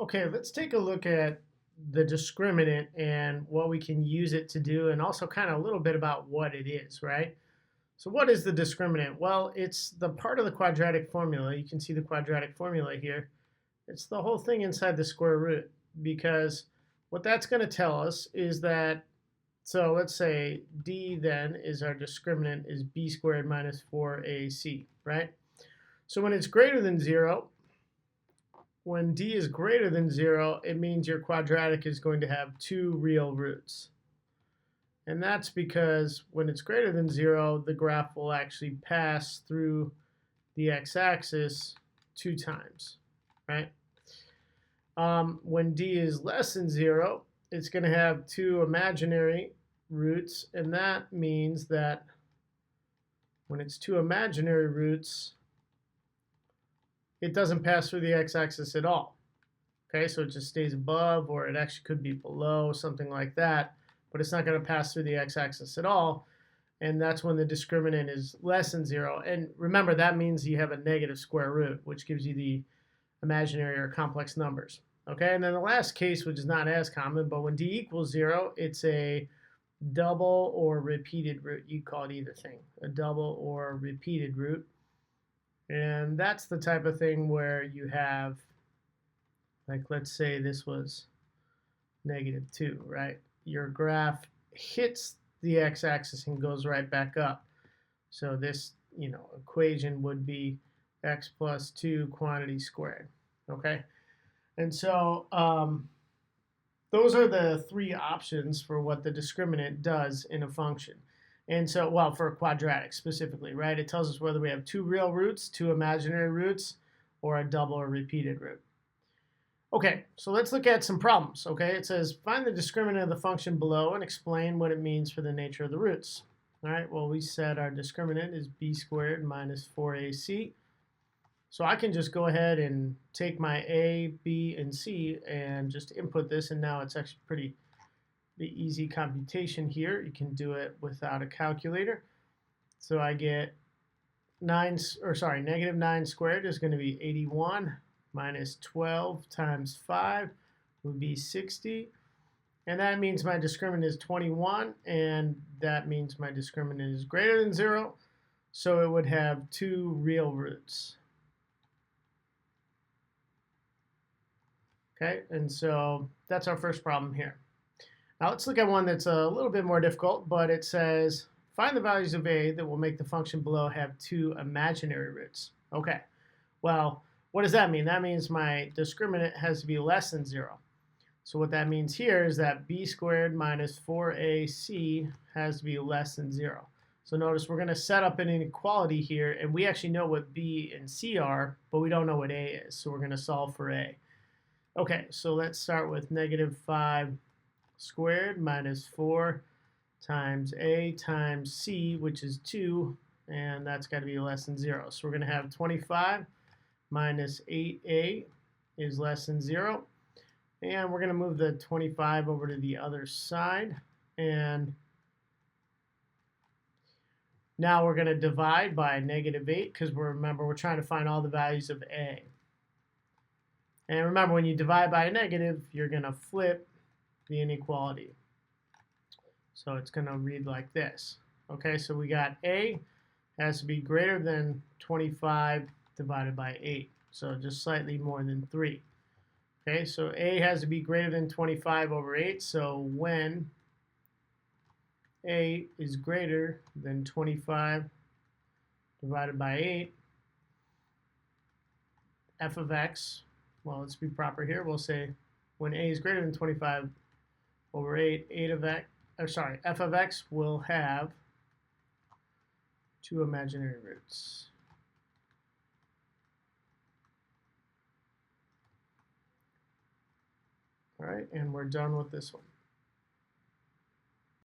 Okay, let's take a look at the discriminant and what we can use it to do, and also kind of a little bit about what it is, right? So what is the discriminant? Well, it's the part of the quadratic formula. You can see the quadratic formula here. It's the whole thing inside the square root, because what that's going to tell us is that, so let's say d then is our discriminant is b squared minus 4ac, right? So when it's greater than 0, when d is greater than 0, it means your quadratic is going to have two real roots. And that's because when it's greater than 0, the graph will actually pass through the x-axis 2 times, right? When d is less than 0, it's going to have two imaginary roots, and that means that when it's two imaginary roots, it doesn't pass through the x-axis at all. Okay, so it just stays above, or it actually could be below, something like that, but it's not going to pass through the x-axis at all, and that's when the discriminant is less than 0. And remember, that means you have a negative square root, which gives you the imaginary or complex numbers. Okay, and then the last case, which is not as common, but when d equals 0, it's a double or repeated root. You call it either thing, a double or repeated root. And that's the type of thing where you have, like, let's say this was -2, right? Your graph hits the x-axis and goes right back up. So this, equation would be x plus 2 quantity squared, okay? And so those are the three options for what the discriminant does in a function. And so, well, for a quadratic specifically, right? It tells us whether we have two real roots, two imaginary roots, or a double or repeated root. Okay, so let's look at some problems, okay? It says, find the discriminant of the function below and explain what it means for the nature of the roots. All right, well, we said our discriminant is b squared minus 4ac. So I can just go ahead and take my a, b, and c and just input this, and now it's actually pretty easy computation here. You can do it without a calculator. So I get -9 squared is going to be 81 minus 12 times 5 would be 60. And that means my discriminant is 21, and that means my discriminant is greater than 0. So it would have two real roots. Okay, and so that's our first problem here. Now let's look at one that's a little bit more difficult, but it says, find the values of a that will make the function below have two imaginary roots. Okay, well, what does that mean? That means my discriminant has to be less than 0. So what that means here is that b squared minus 4ac has to be less than 0. So notice we're going to set up an inequality here, and we actually know what b and c are, but we don't know what a is. So we're going to solve for a. Okay, so let's start with -5 squared minus 4 times a times c, which is 2, and that's got to be less than 0. So we're going to have 25 minus 8a is less than 0. And we're going to move the 25 over to the other side. And now we're going to divide by -8, because remember, we're trying to find all the values of a. And remember, when you divide by a negative, you're going to flip the inequality. So it's going to read like this. Okay, so we got a has to be greater than 25 divided by 8. So just slightly more than 3. Okay, so a has to be greater than 25 over 8. So when a is greater than 25 divided by 8, f of x, well, let's be proper here. We'll say when a is greater than 25 over 8, f of x will have two imaginary roots. All right, and we're done with this one.